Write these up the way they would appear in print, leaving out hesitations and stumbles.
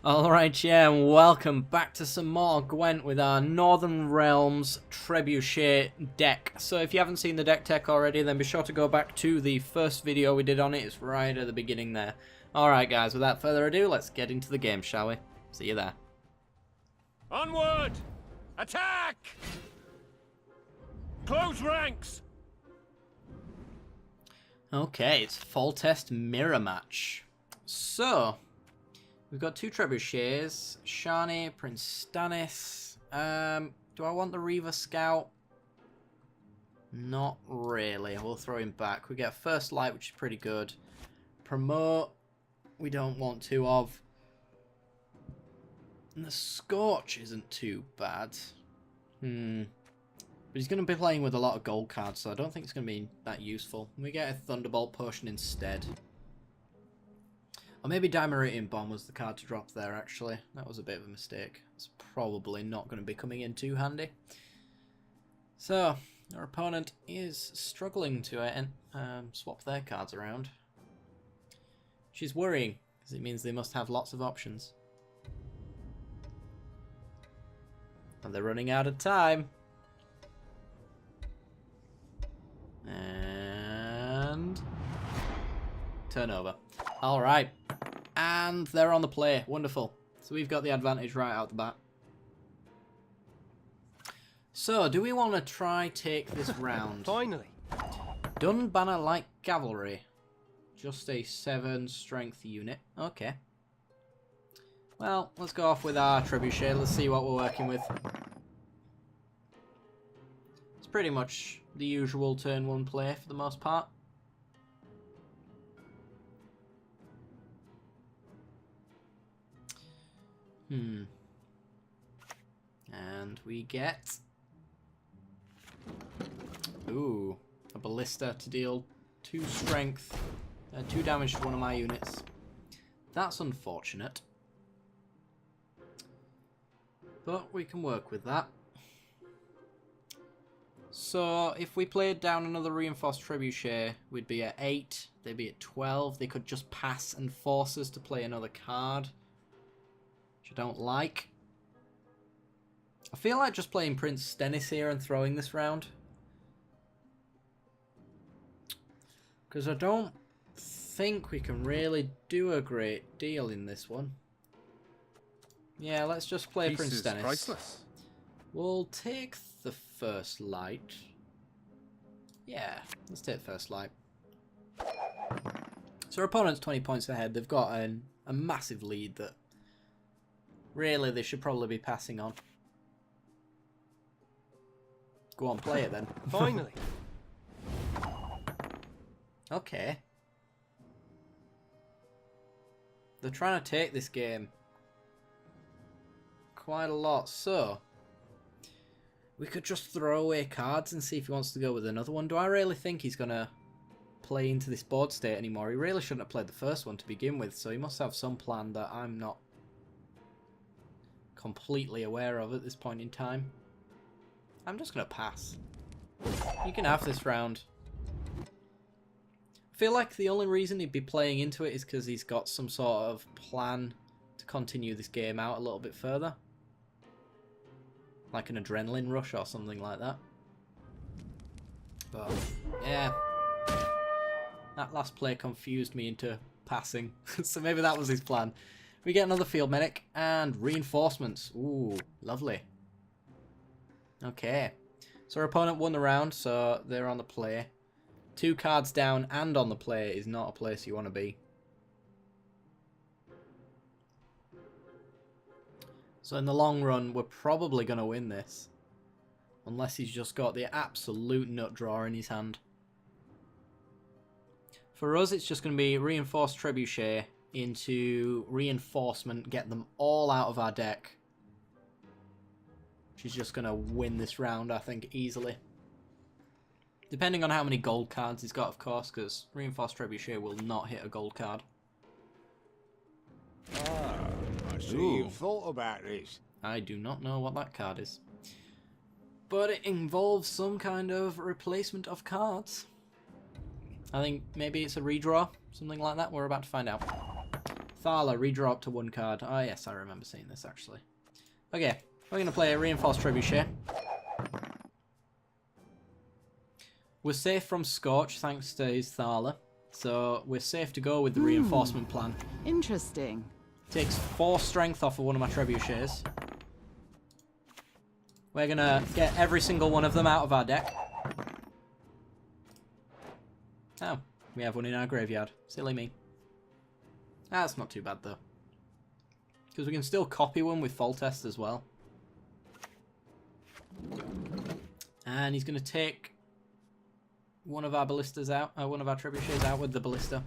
Alright, yeah, and welcome back to some more Gwent with our Northern Realms Trebuchet deck. So if you haven't seen the deck tech already, then be sure to go back to the first video we did on it. It's right at the beginning there. Alright guys, without further ado, let's get into the game, shall we? See you there. Onward! Attack! Close ranks! Okay, it's full test mirror match. So, we've got two Trebuchets, Shani, Prince Stannis. Do I want the Reaver Scout? Not really. We'll throw him back. We get First Light, which is pretty good. Promote, we don't want two of. And the Scorch isn't too bad. But he's going to be playing with a lot of gold cards, so I don't think it's going to be that useful. We get a Thunderbolt Potion instead. Or maybe Dimeridian Bomb was the card to drop there, actually. That was a bit of a mistake. It's probably not going to be coming in too handy. So, our opponent is struggling to swap their cards around. Which is worrying, because it means they must have lots of options. And they're running out of time. And turnover. Alright. And they're on the play. Wonderful. So we've got the advantage right out the bat. So, do we want to try take this round? Finally. Dun Banner Light Cavalry. Just a 7 strength unit. Okay. Well, let's go off with our Trebuchet. Let's see what we're working with. It's pretty much the usual turn 1 play for the most part. And we get... Ooh, a Ballista to deal 2 strength, 2 damage to one of my units. That's unfortunate. But we can work with that. So, if we played down another Reinforced Trebuchet, we'd be at 8, they'd be at 12. They could just pass and force us to play another card, which I don't like. I feel like just playing Prince Stannis here and throwing this round. Because I don't think we can really do a great deal in this one. Yeah, let's just play Prince Stannis. Priceless. We'll take the First Light. Yeah, let's take First Light. So our opponent's 20 points ahead. They've got a massive lead that really they should probably be passing on. Go on, play it then. Finally. Okay. They're trying to take this game quite a lot, so we could just throw away cards and see if he wants to go with another one. Do I really think he's going to play into this board state anymore? He really shouldn't have played the first one to begin with, so he must have some plan that I'm not completely aware of at this point in time. I'm just going to pass. You can have this round. I feel like the only reason he'd be playing into it is because he's got some sort of plan to continue this game out a little bit further. Like an adrenaline rush or something like that. But, yeah. That last play confused me into passing. So maybe that was his plan. We get another Field Medic and reinforcements. Ooh, lovely. Okay. So our opponent won the round, so they're on the play. 2 cards down and on the play is not a place you want to be. So in the long run, we're probably going to win this. Unless he's just got the absolute nut draw in his hand. For us, it's just going to be Reinforced Trebuchet into Reinforcement, get them all out of our deck. She's just going to win this round, I think, easily. Depending on how many gold cards he's got, of course, because Reinforced Trebuchet will not hit a gold card. I see you've thought about this. I do not know what that card is. But it involves some kind of replacement of cards. I think maybe it's a redraw, something like that. We're about to find out. Thala, redraw up to 1 card. Oh yes, I remember seeing this actually. Okay, we're going to play a Reinforced Trebuchet. We're safe from Scorch thanks to his Thala. So we're safe to go with the reinforcement plan. Interesting. Takes 4 strength off of one of my Trebuchets. We're going to get every single one of them out of our deck. Oh, we have one in our graveyard. Silly me. That's not too bad though. Because we can still copy one with Foltest as well. And he's going to take one of our ballistas out, one of our trebuchets out with the ballista.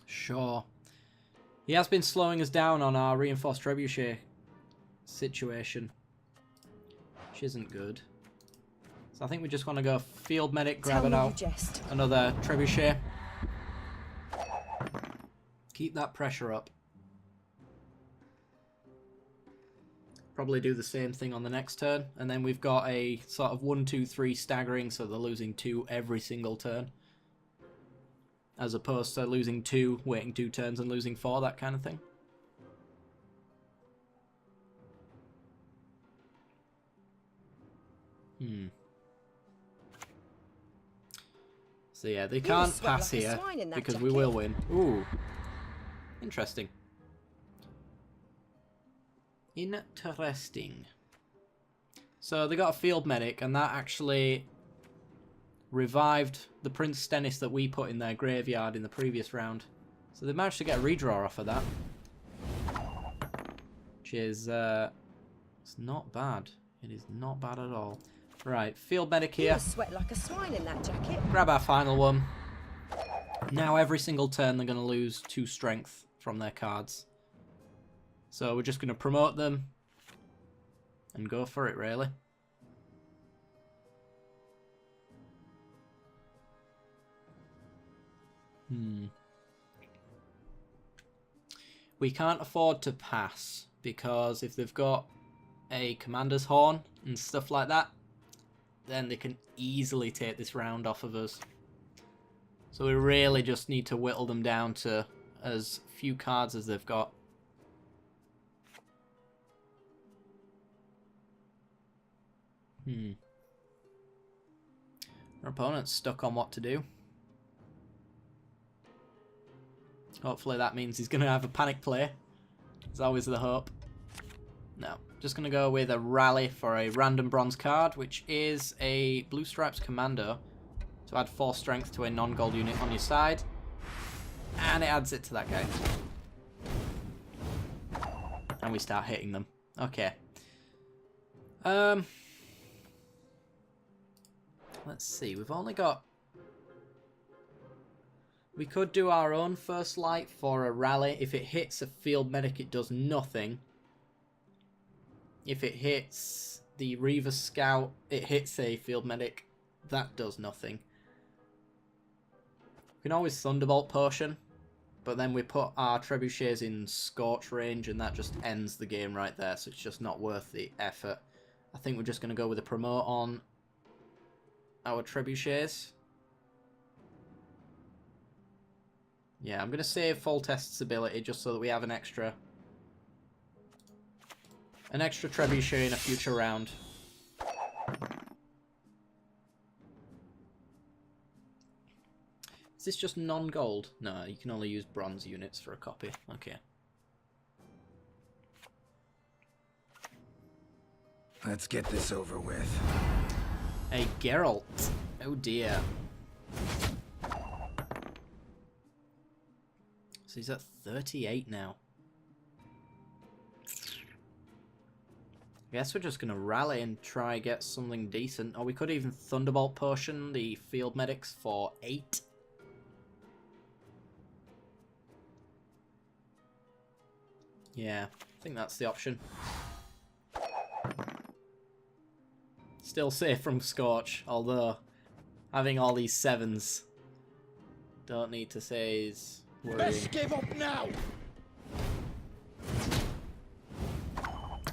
Sure. He has been slowing us down on our reinforced trebuchet situation, which isn't good. So I think we just want to go field medic, grab it out. Another trebuchet. Keep that pressure up. Probably do the same thing on the next turn, and then we've got a sort of 1, 2, 3 staggering, so they're losing 2 every single turn, as opposed to losing 2, waiting 2 turns and losing 4, that kind of thing. So yeah, they can't pass here because we will win. Ooh, interesting. Interesting. So they got a field medic, and that actually revived the Prince Stennis that we put in their graveyard in the previous round. So they managed to get a redraw off of that, which is it's not bad. It is not bad at all. Right, field medic here. You sweat like a swine in that jacket. Grab our final one. Now every single turn they're going to lose 2 strength from their cards. So we're just going to promote them and go for it, really. We can't afford to pass, because if they've got a Commander's Horn and stuff like that, then they can easily take this round off of us. So we really just need to whittle them down to as few cards as they've got. Our opponent's stuck on what to do. Hopefully that means he's going to have a panic play. It's always the hope. No. Just going to go with a rally for a random bronze card, which is a Blue Stripes Commando to add 4 strength to a non-gold unit on your side. And it adds it to that guy. And we start hitting them. Okay. Let's see, we've only got... We could do our own first light for a rally. If it hits a field medic, it does nothing. If it hits the Reaver Scout, it hits a field medic. That does nothing. We can always Thunderbolt Potion, but then we put our Trebuchets in Scorch range, and that just ends the game right there, so it's just not worth the effort. I think we're just going to go with a promote on our Trebuchets. Yeah, I'm going to save Foltest's ability just so that we have an extra Trebuchet in a future round. Is this just non-gold? No, you can only use bronze units for a copy. Okay. Let's get this over with. A Geralt. Oh dear. So he's at 38 now. I guess we're just going to rally and try get something decent. Or we could even Thunderbolt Potion the field medics for 8. Yeah, I think that's the option. Still safe from Scorch, although having all these 7s, don't need to say is worrying. Let's give up now.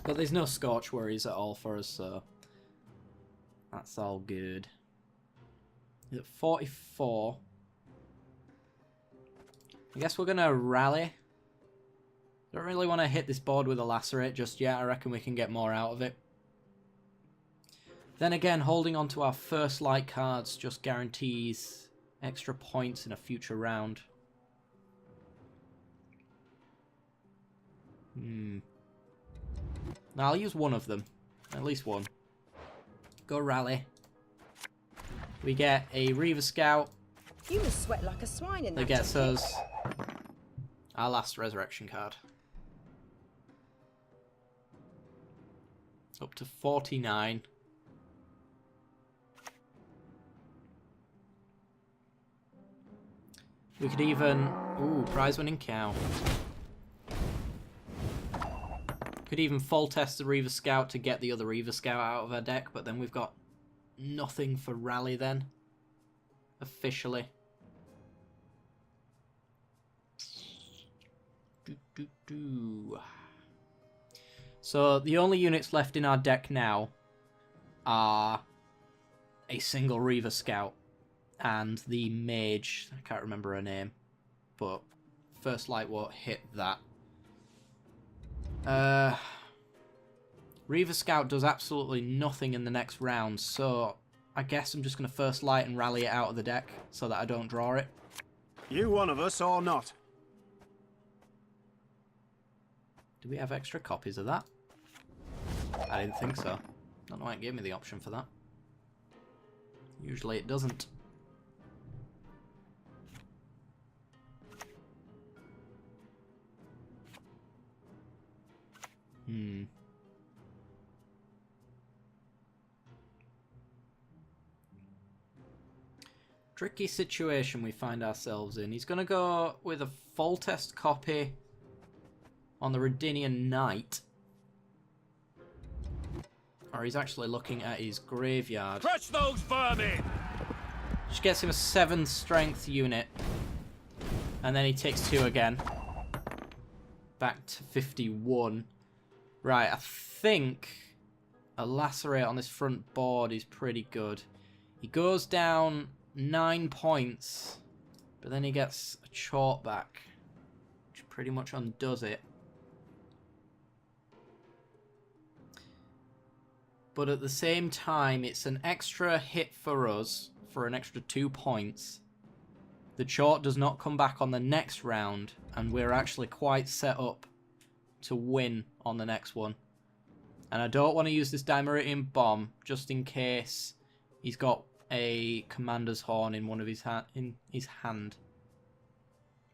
But there's no Scorch worries at all for us, so that's all good. Is it 44? I guess we're going to rally. Don't really want to hit this board with a lacerate just yet. I reckon we can get more out of it. Then again, holding on to our first light cards just guarantees extra points in a future round. Now I'll use one of them. At least one. Go rally. We get a Reaver Scout. You must sweat like a swine in That that gets jacket. us our last resurrection card. Up to 49. We could even... Ooh, prize winning cow. Could even full test the Reaver Scout to get the other Reaver Scout out of our deck, but then we've got nothing for rally then. Officially. So the only units left in our deck now are a single Reaver Scout and the Mage. I can't remember her name, but First Light won't hit that. Reaver Scout does absolutely nothing in the next round, so I guess I'm just going to First Light and rally it out of the deck so that I don't draw it. You one of us or not? Do we have extra copies of that? I didn't think so. Don't know why it gave me the option for that. Usually it doesn't. Tricky situation we find ourselves in. He's going to go with a full test copy on the Redinian Knight. Or he's actually looking at his graveyard. Crush those vermin! Which gets him a 7 strength unit. And then he takes 2 again. Back to 51. Right, I think a lacerate on this front board is pretty good. He goes down 9 points, but then he gets a chalk back, which pretty much undoes it. But at the same time, it's an extra hit for us for an extra 2 points. The chalk does not come back on the next round, and we're actually quite set up to win on the next one. And I don't want to use this Dimeridian Bomb just in case he's got a Commander's Horn in one of his hand.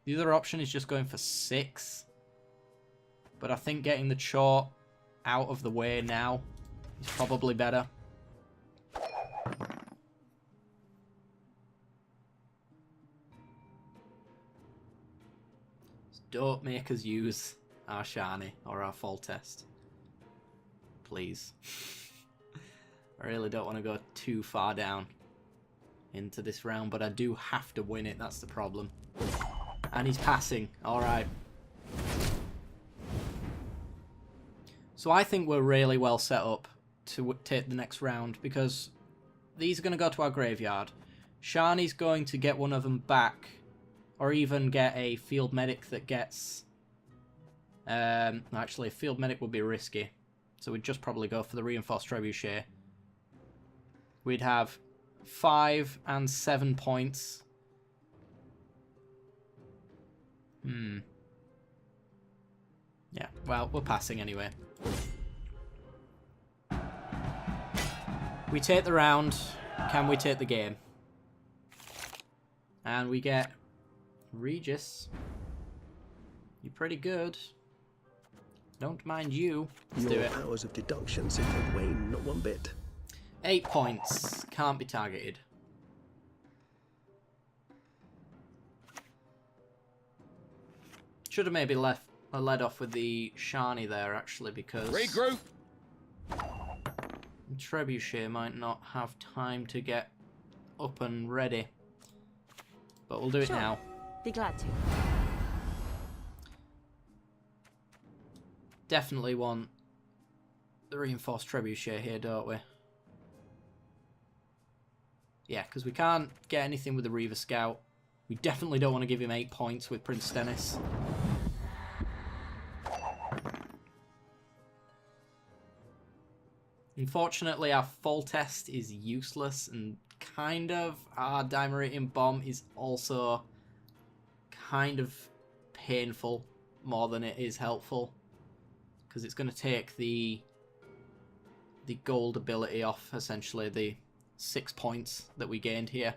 The other option is just going for 6. But I think getting the chalk out of the way now is probably better. Just don't make us use our shiny or our full test. Please. I really don't want to go too far down into this round, but I do have to win it, that's the problem. And he's passing, alright. So I think we're really well set up to take the next round, because these are going to go to our graveyard. Shani's going to get one of them back, or even get a field medic that gets... actually, a field medic would be risky, so we'd just probably go for the Reinforced Trebuchet. We'd have 5 and 7 points. Yeah, well, we're passing anyway. We take the round. Can we take the game? And we get Regis. You're pretty good. Don't mind you. Let's do Your it. powers of deduction seem to wane not one bit. 8 points. Can't be targeted. Should have maybe led off with the Shani there, actually, because... Regroup! Trebuchet might not have time to get up and ready. But we'll do it Sure. now. Be glad to. Definitely want the Reinforced Trebuchet here, don't we? Yeah, because we can't get anything with the Reaver Scout. We definitely don't want to give him 8 points with Prince Stennis. Unfortunately, our fall test is useless, and kind of our Dimeritium Bomb is also kind of painful more than it is helpful, because it's going to take the gold ability off, essentially, the 6 points that we gained here.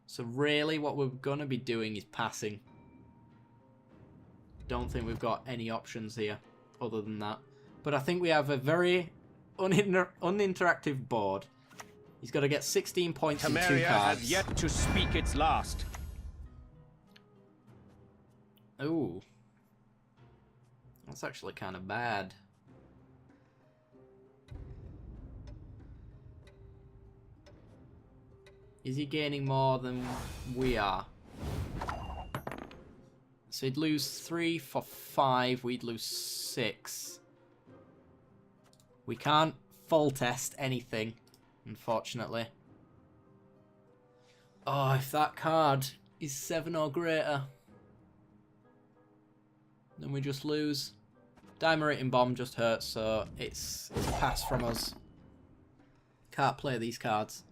So really what we're going to be doing is passing. Don't think we've got any options here other than that. But I think we have a very uninteractive board. He's got to get 16 points in 2 Temeria cards. has yet to speak its last. Ooh. That's actually kind of bad. Is he gaining more than we are? So he'd lose 3 for 5, we'd lose 6. We can't full test anything, unfortunately. Oh, if that card is 7 or greater, then we just lose. Dimeritium Bomb just hurts, so it's a pass from us. Can't play these cards.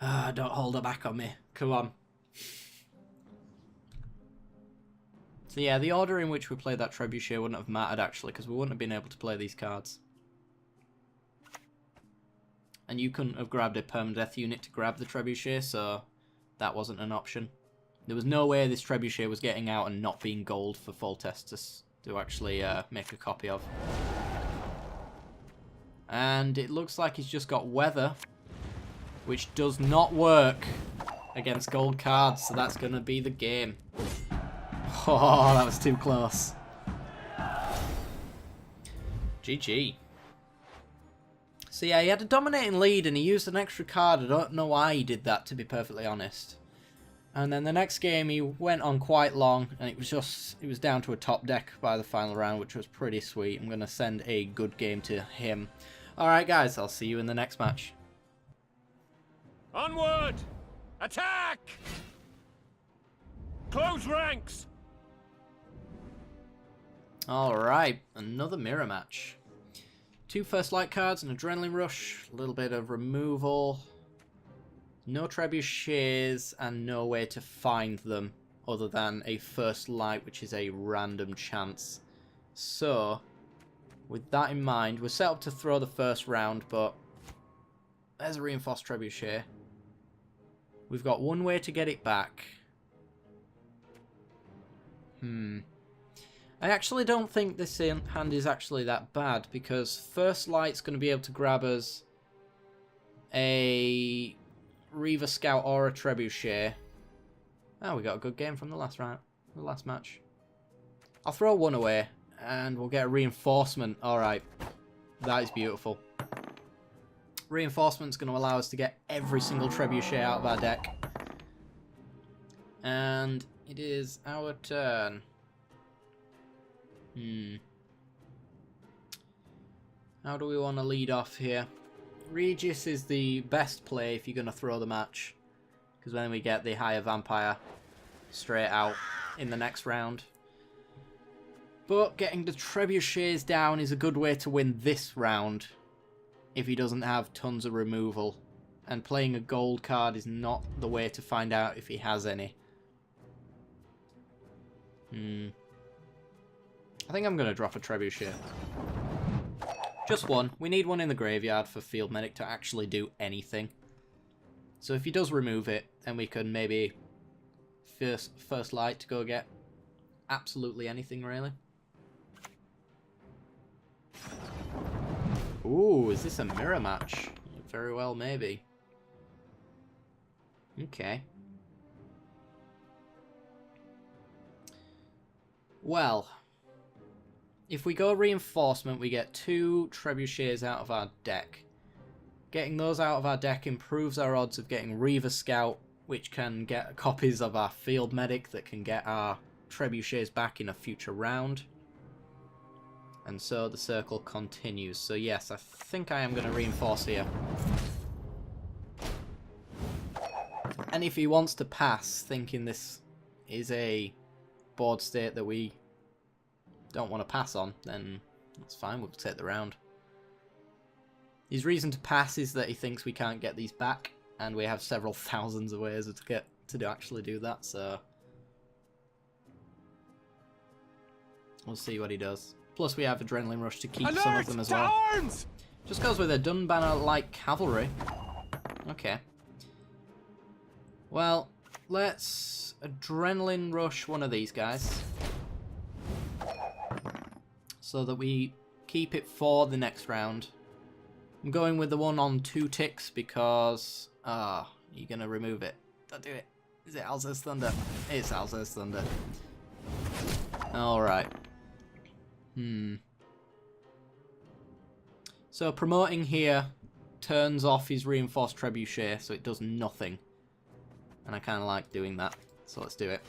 Ah, don't hold her back on me. Come on. So yeah, the order in which we played that Trebuchet wouldn't have mattered, actually, because we wouldn't have been able to play these cards. And you couldn't have grabbed a permadeath unit to grab the Trebuchet, so that wasn't an option. There was no way this Trebuchet was getting out and not being gold for full test to actually make a copy of. And it looks like he's just got weather, which does not work against gold cards, so that's going to be the game. Oh, that was too close. GG. So yeah, he had a dominating lead and he used an extra card. I don't know why he did that, to be perfectly honest. And then the next game he went on quite long, and it was down to a top deck by the final round, which was pretty sweet. I'm going to send a good game to him. Alright guys, I'll see you in the next match. Onward! Attack! Close ranks! Alright, another mirror match. 2 first light cards, an adrenaline rush, a little bit of removal, no trebuchets, and no way to find them other than a first light, which is a random chance. So, with that in mind, we're set up to throw the first round, but there's a Reinforced Trebuchet. We've got 1 way to get it back. I actually don't think this hand is actually that bad, because first light's going to be able to grab us a Reaver Scout or a Trebuchet. Oh, we got a good game from the last round, the last match. I'll throw 1 away, and we'll get a reinforcement. Alright, that is beautiful. Reinforcement's going to allow us to get every single Trebuchet out of our deck. And it is our turn. How do we want to lead off here? Regis is the best play if you're going to throw the match, because then we get the higher vampire straight out in the next round. But getting the Trebuchets down is a good way to win this round if he doesn't have tons of removal. And playing a gold card is not the way to find out if he has any. I think I'm going to drop a Trebuchet. Just 1. We need 1 in the graveyard for Field Medic to actually do anything. So if he does remove it, then we can maybe first light to go get absolutely anything, really. Ooh, is this a mirror match? Very well, maybe. Okay. Well, if we go reinforcement, we get 2 Trebuchets out of our deck. Getting those out of our deck improves our odds of getting Reaver Scout, which can get copies of our Field Medic that can get our Trebuchets back in a future round. And so the circle continues. So yes, I think I am going to reinforce here. And if he wants to pass, thinking this is a board state that we don't want to pass on, then that's fine, we'll take the round. His reason to pass is that he thinks we can't get these back, and we have several thousands of ways to actually do that, so we'll see what he does. Plus we have Adrenaline Rush to keep some of them as well. Arms! Just goes with a Dunbanner-like cavalry. Okay. Well, let's Adrenaline Rush one of these guys, so that we keep it for the next round. I'm going with the one on 2 ticks because... you're going to remove it. Don't do it. Is it Alzur's Thunder? It's Alzur's Thunder. Alright. So promoting here turns off his Reinforced Trebuchet, so it does nothing. And I kind of like doing that, so let's do it.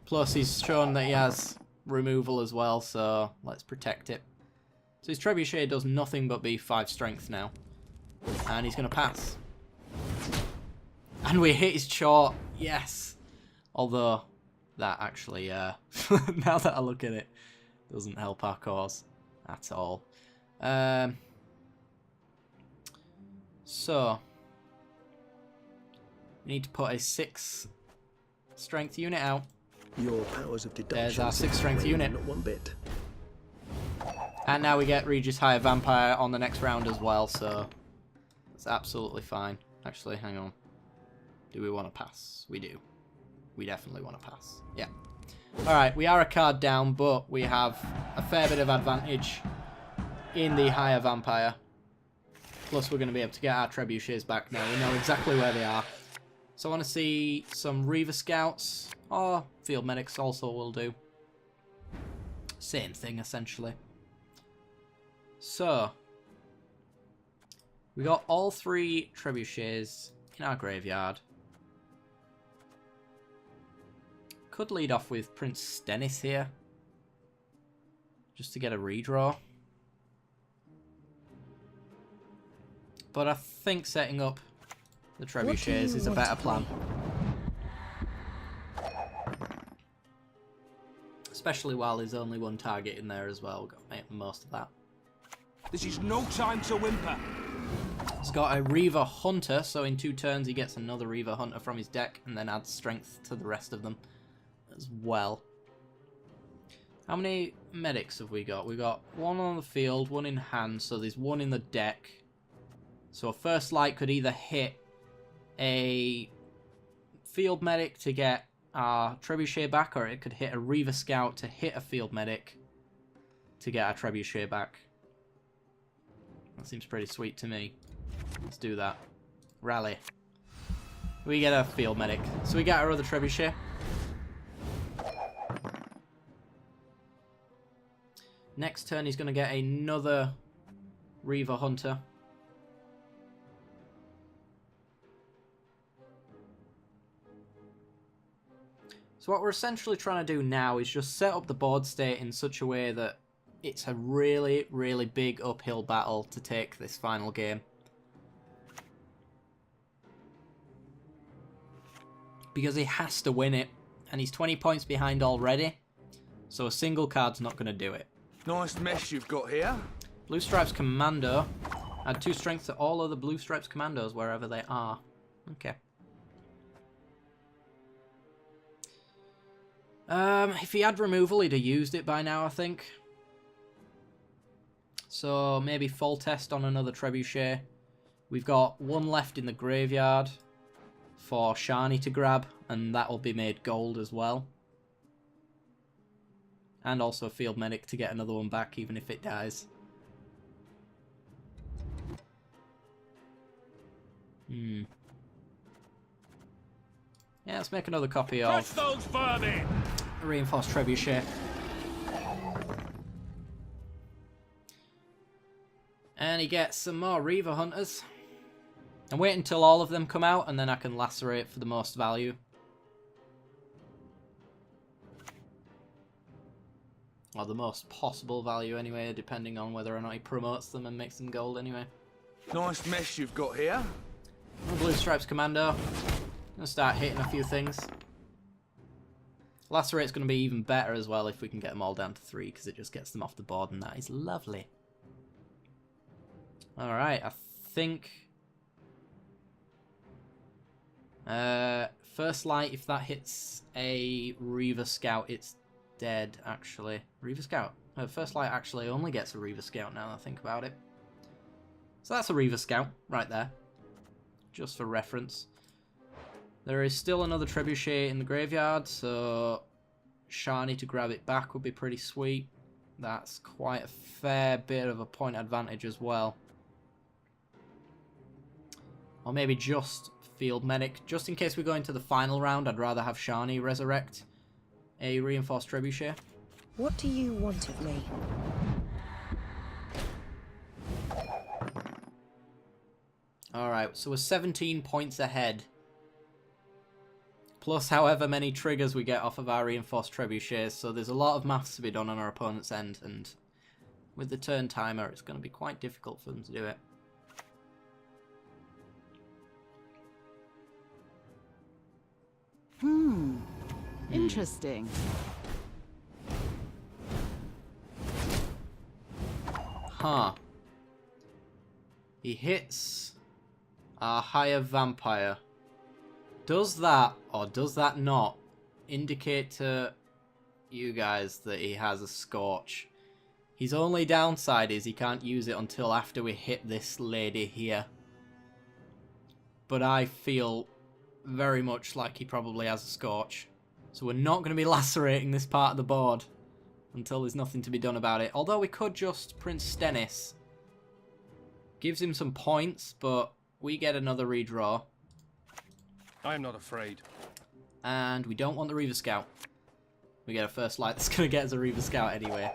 Plus he's shown that he has removal as well, so let's protect it. So his Trebuchet does nothing but be 5 strength now. And he's going to pass. And we hit his short, yes! Although, that actually, now that I look at it, doesn't help our cause at all. So, we need to put a 6 strength unit out. Your powers of deduction. There's our 6 strength unit. Not one bit. And now we get Regis Higher Vampire on the next round as well, so that's absolutely fine. Actually, hang on. Do we want to pass? We do. We definitely want to pass. Yeah. Alright, we are a card down, but we have a fair bit of advantage in the Higher Vampire. Plus, we're going to be able to get our Trebuchets back now. We know exactly where they are. So I want to see some Reaver Scouts, or Field Medics also will do. Same thing, essentially. So, we got all 3 Trebuchets in our graveyard. Could lead off with Prince Stennis here, just to get a redraw. But I think setting up the Trebuchets is a better plan. Especially while there's only 1 target in there as well. We've got to make the most of that. This is no time to whimper. He's got a Reaver Hunter, so in 2 turns he gets another Reaver Hunter from his deck and then adds strength to the rest of them as well. How many medics have we got? We've got 1 on the field, 1 in hand, so there's 1 in the deck. So a First Light could either hit a Field Medic to get our Trebuchet back, or it could hit a Reaver Scout to hit a Field Medic to get our Trebuchet back. That seems pretty sweet to me. Let's do that. Rally. We get a Field Medic. So we get our other Trebuchet. Next turn he's going to get another Reaver Hunter. So what we're essentially trying to do now is just set up the board state in such a way that it's a really, really big uphill battle to take this final game. Because he has to win it, and he's 20 points behind already, so a single card's not going to do it. Nice mess you've got here. Blue Stripes Commando. Add 2 strength to all other Blue Stripes Commandos wherever they are. Okay. If he had removal, he'd have used it by now, I think. So maybe full test on another Trebuchet. We've got 1 left in the graveyard for Shani to grab, and that will be made gold as well. And also a Field Medic to get another one back, even if it dies. Yeah, let's make another copy Crush of those vermin! Reinforced Trebuchet. And he gets some more Reaver Hunters. And wait until all of them come out, and then I can lacerate for the most value. Or the most possible value anyway, depending on whether or not he promotes them and makes them gold anyway. Nice mess you've got here. Blue Stripes Commando. Gonna start hitting a few things. Lacerate's gonna be even better as well if we can get them all down to 3, because it just gets them off the board, and that is lovely. Alright, I think... First Light, if that hits a Reaver Scout, it's dead, actually. Reaver Scout. First Light actually only gets a Reaver Scout now that I think about it. So that's a Reaver Scout, right there. Just for reference. There is still another Trebuchet in the graveyard, so Shani to grab it back would be pretty sweet. That's quite a fair bit of a point advantage as well. Or maybe just Field Medic. Just in case we go into the final round, I'd rather have Shani resurrect a Reinforced Trebuchet. What do you want of me? Alright, so we're 17 points ahead. Plus however many triggers we get off of our Reinforced Trebuchets, so there's a lot of maths to be done on our opponent's end, and with the turn timer it's going to be quite difficult for them to do it. Interesting. Huh. He hits our higher vampire. Does that, or does that not, indicate to you guys that he has a Scorch? His only downside is he can't use it until after we hit this lady here. But I feel very much like he probably has a Scorch. So we're not going to be lacerating this part of the board until there's nothing to be done about it. Although we could just Prince Stennis. Gives him some points, but we get another redraw. I am not afraid. And we don't want the Reaver Scout. We get a First Light that's going to get us a Reaver Scout anyway.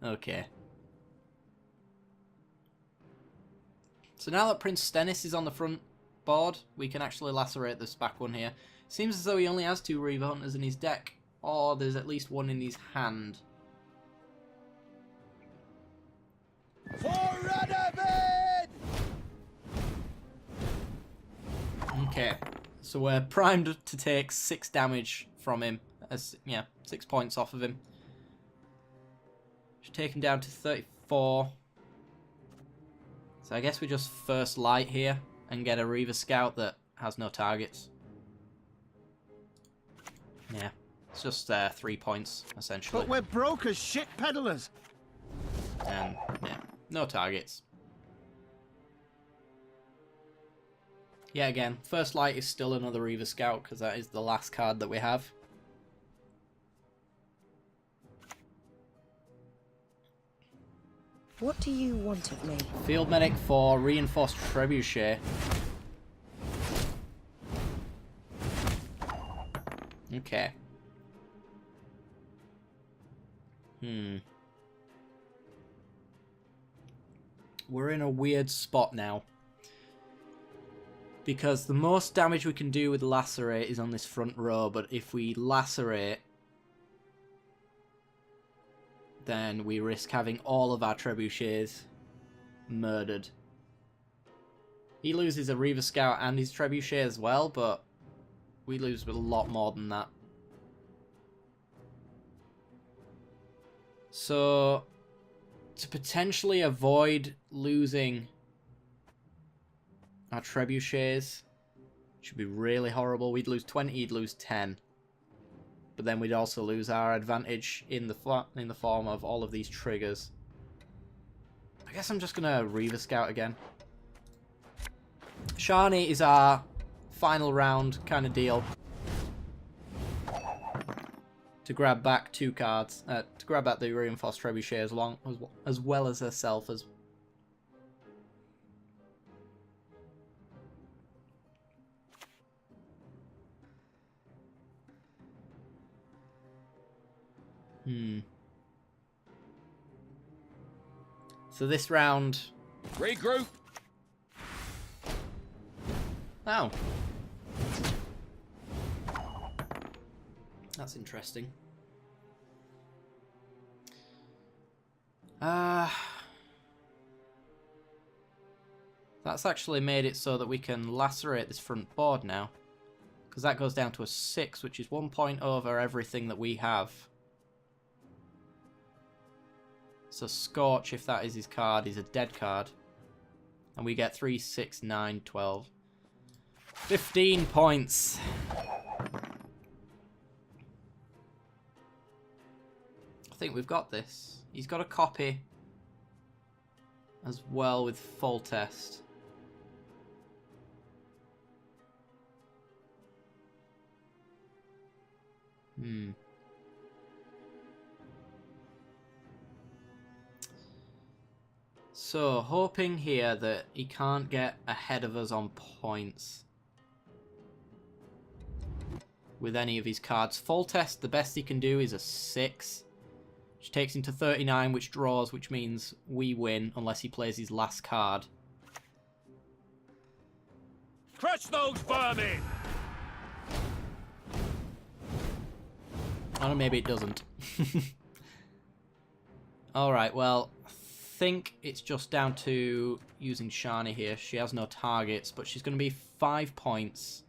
Okay. So now that Prince Stennis is on the front board, we can actually lacerate this back one here. Seems as though he only has 2 Reaver Hunters in his deck. Or there's at least one in his hand. Okay. So we're primed to take 6 damage from him. Yeah, 6 points off of him. Should take him down to 34. So I guess we just First Light here and get a Reaver Scout that has no targets. Yeah, it's just 3 points, essentially. But we're broke as shit peddlers. And, yeah, no targets. Yeah, again, First Light is still another Reaver Scout, because that is the last card that we have. What do you want of me? Field Medic for Reinforced Trebuchet. Okay. We're in a weird spot now. Because the most damage we can do with Lacerate is on this front row, but if we Lacerate, then we risk having all of our Trebuchets murdered. He loses a Reaver Scout and his Trebuchet as well, but we lose with a lot more than that. So, to potentially avoid losing our Trebuchets, should be really horrible. We'd lose 20, he'd lose 10. But then we'd also lose our advantage in the form of all of these triggers. I guess I'm just going to Reaver Scout again. Shani is our final round kind of deal. To grab back 2 cards. To grab back the Reinforced Trebuchet as well as herself as... So this round... Regroup! Oh. That's interesting. That's actually made it so that we can lacerate this front board now. Because that goes down to a 6, which is 1 point over everything that we have. So Scorch, if that is his card, is a dead card. And we get 3, 6, 9, 12. 15 points. I think we've got this. He's got a copy as well with full test. So, hoping here that he can't get ahead of us on points with any of his cards. Full test, the best he can do is a 6, which takes him to 39, which draws, which means we win unless he plays his last card. Crush those vermin! Oh, maybe it doesn't. Alright, well, I think it's just down to using Shani here. She has no targets, but she's going to be 5 points.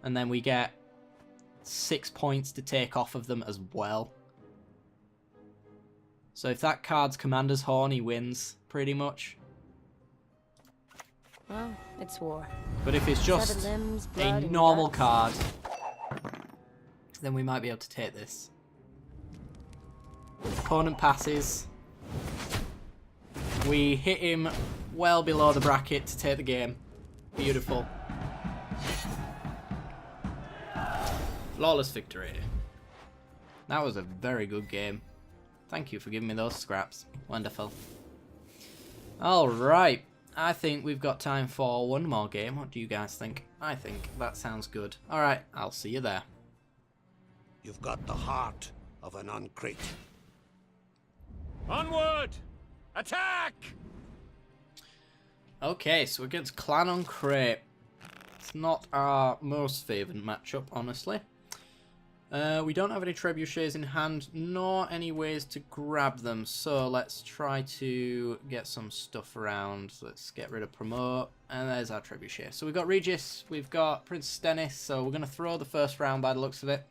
And then we get 6 points to take off of them as well. So if that card's Commander's Horn, he wins, pretty much. Well, it's war. But if it's just 7 limbs, a blood, and normal guts. card, then we might be able to take this. Opponent passes. We hit him well below the bracket to take the game. Beautiful. Flawless victory. That was a very good game. Thank you for giving me those scraps. Wonderful. Alright. I think we've got time for one more game. What do you guys think? I think that sounds good. Alright, I'll see you there. You've got the heart of an uncrate. Onward! Attack! Okay, so against Clan on Crate. It's not our most favoured matchup, honestly. We don't have any Trebuchets in hand, nor any ways to grab them, so let's try to get some stuff around. Let's get rid of Promote, and there's our Trebuchet. So we've got Regis, we've got Prince Stennis, so we're going to throw the first round by the looks of it.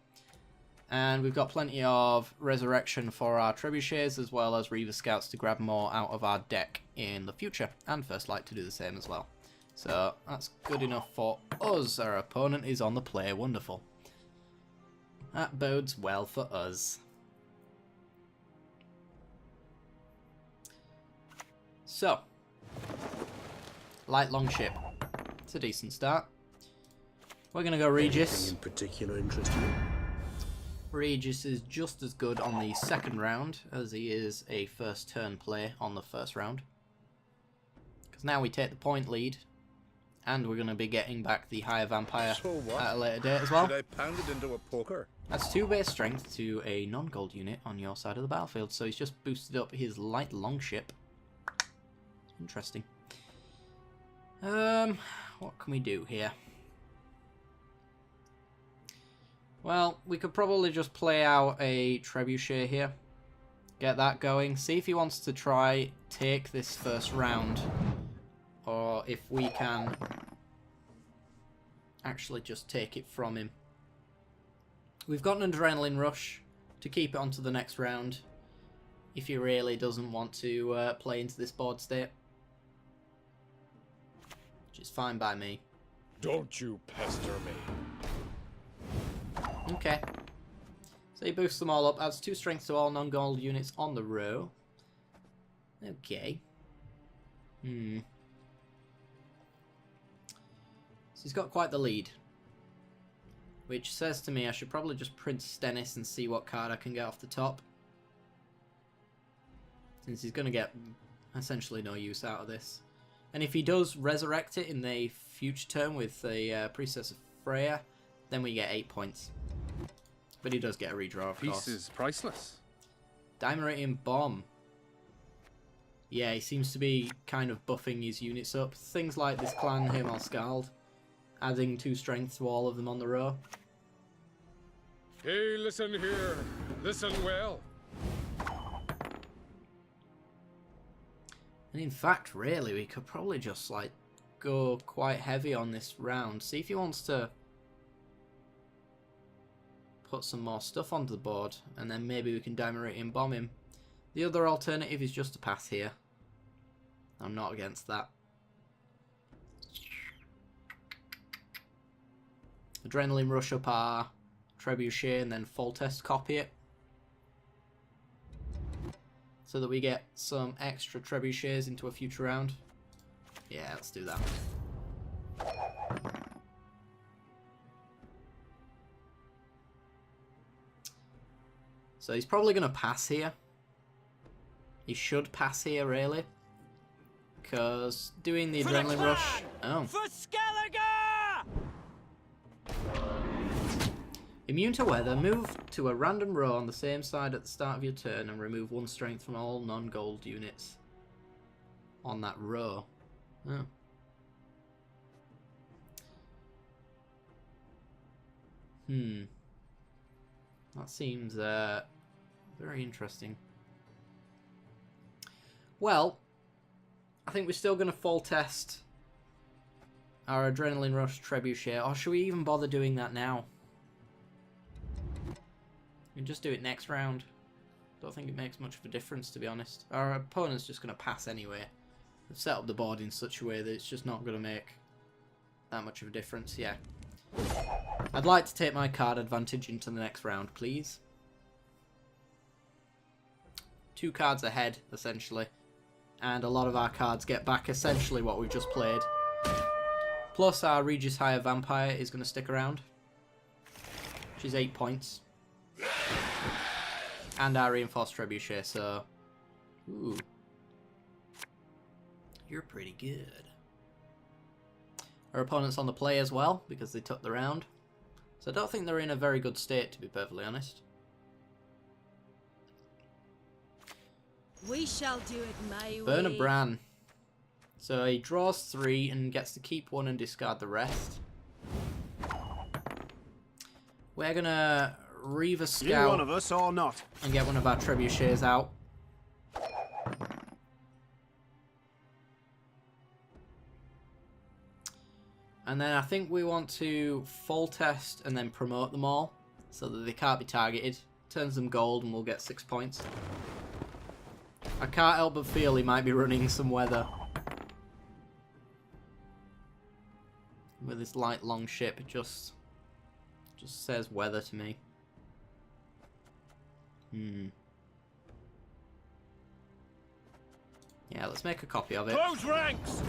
And we've got plenty of Resurrection for our Trebuchets, as well as Reaver Scouts to grab more out of our deck in the future, and First Light to do the same as well. So that's good enough for us. Our opponent is on the play, wonderful. That bodes well for us. So, Light Longship. It's a decent start. We're going to go Regis. Anything in particular interest you? Regis is just as good on the second round as he is a first turn play on the first round. Because now we take the point lead. And we're going to be getting back the higher vampire So what? at a later date as well. Should I pound it into a poker? That's 2 base strength to a non-gold unit on your side of the battlefield. So he's just boosted up his light longship. Interesting. What can we do here? Well, we could probably just play out a Trebuchet here. Get that going. See if he wants to try take this first round. Or if we can actually just take it from him. We've got an Adrenaline Rush to keep it onto the next round. If he really doesn't want to play into this board state. Which is fine by me. Don't you pester me. Okay. So he boosts them all up, adds 2 strength to all non-gold units on the row. Okay. So he's got quite the lead. Which says to me I should probably just Prince Stennis and see what card I can get off the top. Since he's going to get essentially no use out of this. And if he does resurrect it in the future turn with the Priestess of Freya, then we get 8 points. But he does get a redraw, of course. Peace is priceless. Dimerating Bomb. Yeah, he seems to be kind of buffing his units up. Things like this clan, him or Scald. Adding 2 strength to all of them on the row. Hey, listen here. Listen well. And in fact, really, we could probably just, like, go quite heavy on this round. See if he wants to put some more stuff onto the board, and then maybe we can Dimerate and bomb him. The other alternative is just to pass here. I'm not against that. Adrenaline rush up our Trebuchet and then full test copy it. So that we get some extra Trebuchets into a future round. Yeah, let's do that. So he's probably going to pass here. He should pass here, really. Because doing the adrenaline rush... Oh. For Skelliger! Immune to weather, move to a random row on the same side at the start of your turn and remove 1 strength from all non-gold units on that row. Oh. That seems very interesting. Well, I think we're still going to full test our Adrenaline Rush Trebuchet, or should we even bother doing that now? We can just do it next round. Don't think it makes much of a difference, to be honest. Our opponent's just going to pass anyway. We've set up the board in such a way that it's just not going to make that much of a difference, yeah. I'd like to take my card advantage into the next round, please. 2 cards ahead, essentially. And a lot of our cards get back essentially what we've just played. Plus our Regis Higher Vampire is going to stick around. Which is 8 points. And our Reinforced Trebuchet, so... Ooh. You're pretty good. Our opponent's on the play as well, because they took the round. So I don't think they're in a very good state, to be perfectly honest. We shall do it my Burn a way. Bran. So he draws 3 and gets to keep 1 and discard the rest. We're gonna Reaver You Scout one of us or not? and get one of our Trebuchets out. And then I think we want to full test and then promote them all so that they can't be targeted. Turns them gold and we'll get 6 points. I can't help but feel he might be running some weather. With this light long ship, it just says weather to me. Yeah, let's make a copy of it. Close ranks!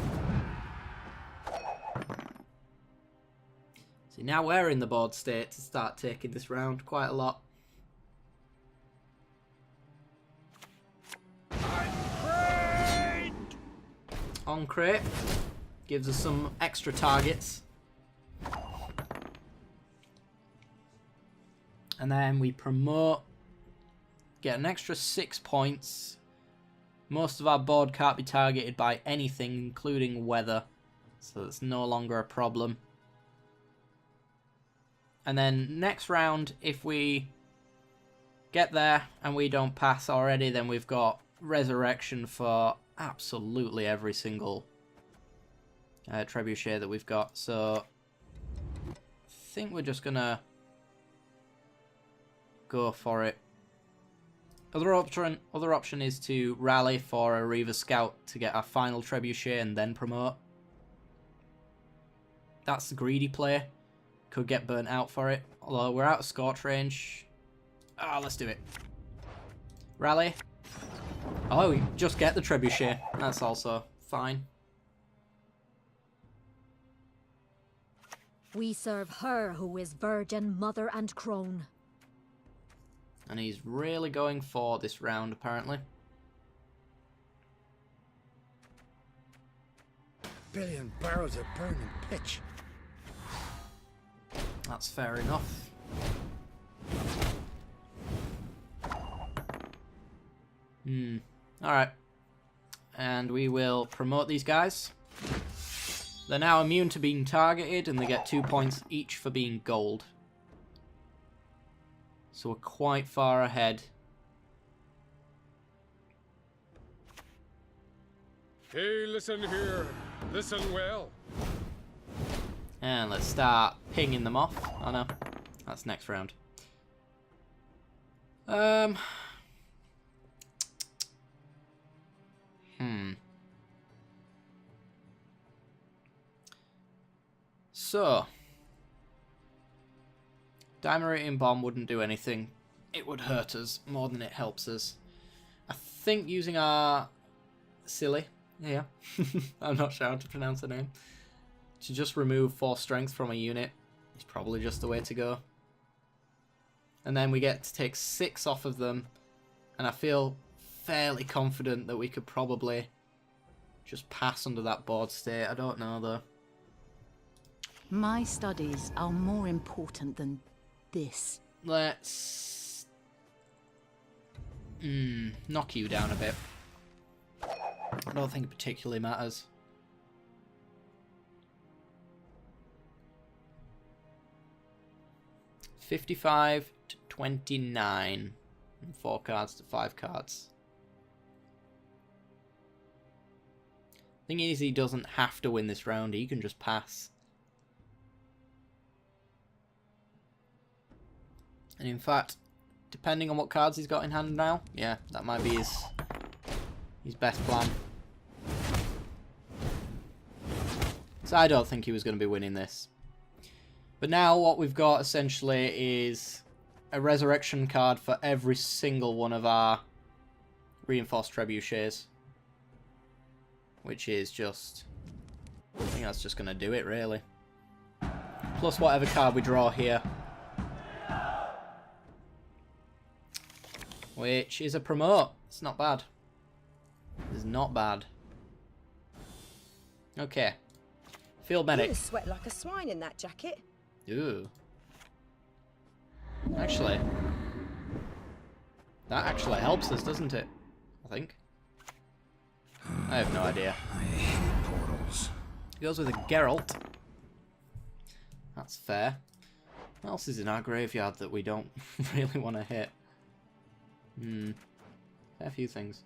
See, now we're in the board state to start taking this round quite a lot. On crate. Gives us some extra targets. And then we promote. Get an extra 6 points. Most of our board can't be targeted by anything, including weather. So it's no longer a problem. And then next round, if we get there and we don't pass already, then we've got Resurrection for absolutely every single Trebuchet that we've got. So I think we're just gonna go for it. Other option is to rally for a Reaver Scout to get our final Trebuchet and then promote. That's the greedy play. Could get burnt out for it. Although we're out of Scorch range. Ah, let's do it. Rally. Oh, we just get the Trebuchet. That's also fine. We serve her who is virgin, mother, and crone. And he's really going for this round, apparently. Billion barrels of burning pitch. That's fair enough. Alright. And we will promote these guys. They're now immune to being targeted, and they get 2 points each for being gold. So we're quite far ahead. Hey, listen here. Listen well. And let's start pinging them off. Oh no, that's next round. So, Diamerating Bomb wouldn't do anything. It would hurt us more than it helps us. I think using our Silly, yeah, I'm not sure how to pronounce her name, to just remove 4 strength from a unit is probably just the way to go. And then we get to take 6 off of them, and I feel fairly confident that we could probably just pass under that board state. I don't know though. My studies are more important than this. Let's knock you down a bit. I don't think it particularly matters. $55 to $29. And 4 cards to 5 cards. Thing is, he doesn't have to win this round. He can just pass. And in fact, depending on what cards he's got in hand now, yeah, that might be his best plan. So I don't think he was going to be winning this. But now what we've got essentially is a resurrection card for every single one of our Reinforced Trebuchets. Which is just... I think that's just going to do it, really. Plus whatever card we draw here. Which is a promote. It's not bad. It's not bad. Okay. Field medic. You sweat like a swine in that jacket. Ooh. Actually. That actually helps us, doesn't it? I think. I have no idea. I hate portals. Goes with a Geralt. That's fair. What else is in our graveyard that we don't really want to hit? Fair few things.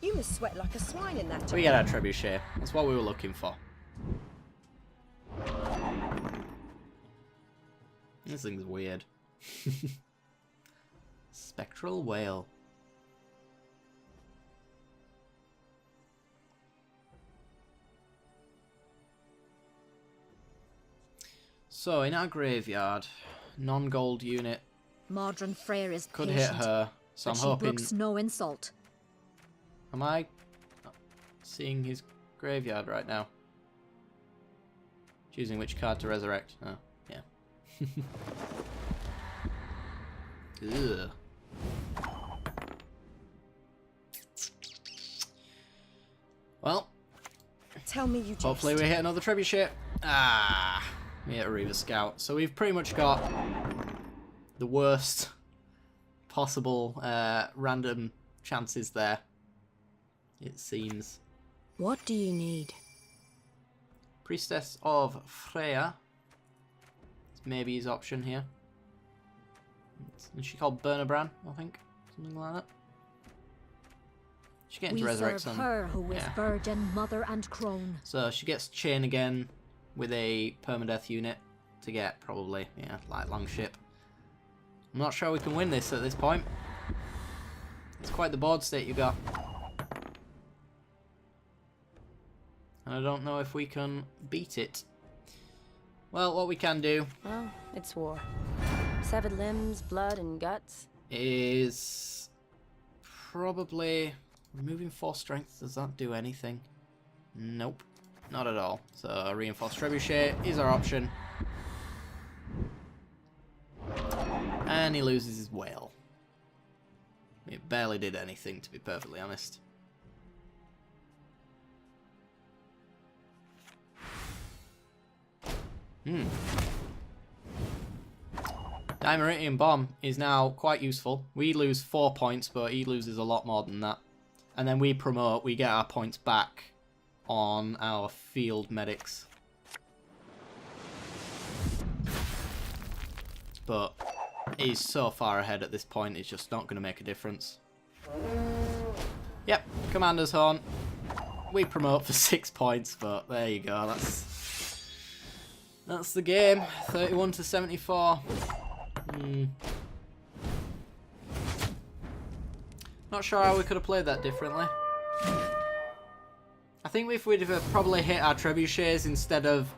You must sweat like a swine in that jacket. We get our Trebuchet. That's what we were looking for. This thing's weird. Spectral Whale. So, in our graveyard, non-gold unit Modern Freyr is could patient, hit her, so but I'm she hoping... brooks no insult. Am I seeing his graveyard right now? Choosing which card to resurrect. Oh, yeah. Ugh. Well, Tell me you hopefully jest. we hit another Trebuchet. Ah, we hit a Reaver Scout. So we've pretty much got the worst possible random chances there, it seems. What do you need? Priestess of Freya. It's maybe his option here. Is she called Bernabran, I think? Something like that. She gets We to resurrect serve some. her who is Yeah. virgin, mother and crone. So she gets chain again with a permadeath unit to get probably, yeah, light longship. I'm not sure we can win this at this point. It's quite the board state you got. And I don't know if we can beat it. Well, what we can do Well, it's war. Severed limbs, blood, and guts. is probably removing 4 strength. Does that do anything? Nope, not at all. So a Reinforced Trebuchet is our option. And he loses his whale. It barely did anything, to be perfectly honest. Dimeritium Bomb is now quite useful. We lose 4 points, but he loses a lot more than that. And then we promote, we get our points back on our field medics. But he's so far ahead at this point, it's just not going to make a difference. Yep, Commander's Horn. We promote for 6 points, but there you go. That's the game. 31 to 74. Not sure how we could have played that differently. I think if we'd have probably hit our trebuchets instead of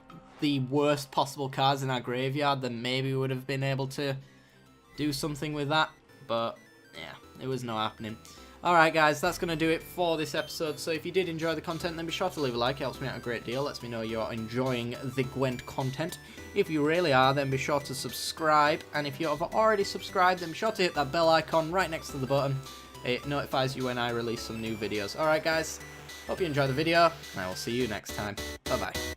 the worst possible cards in our graveyard, then maybe we would have been able to do something with that. But yeah, it was no happening. Alright guys, that's going to do it for this episode. So if you did enjoy the content, then be sure to leave a like. It helps me out a great deal. Lets me know you're enjoying the Gwent content. If you really are, then be sure to subscribe. And if you have already subscribed, then be sure to hit that bell icon right next to the button. It notifies you when I release some new videos. Alright guys, hope you enjoy the video, and I will see you next time. Bye bye.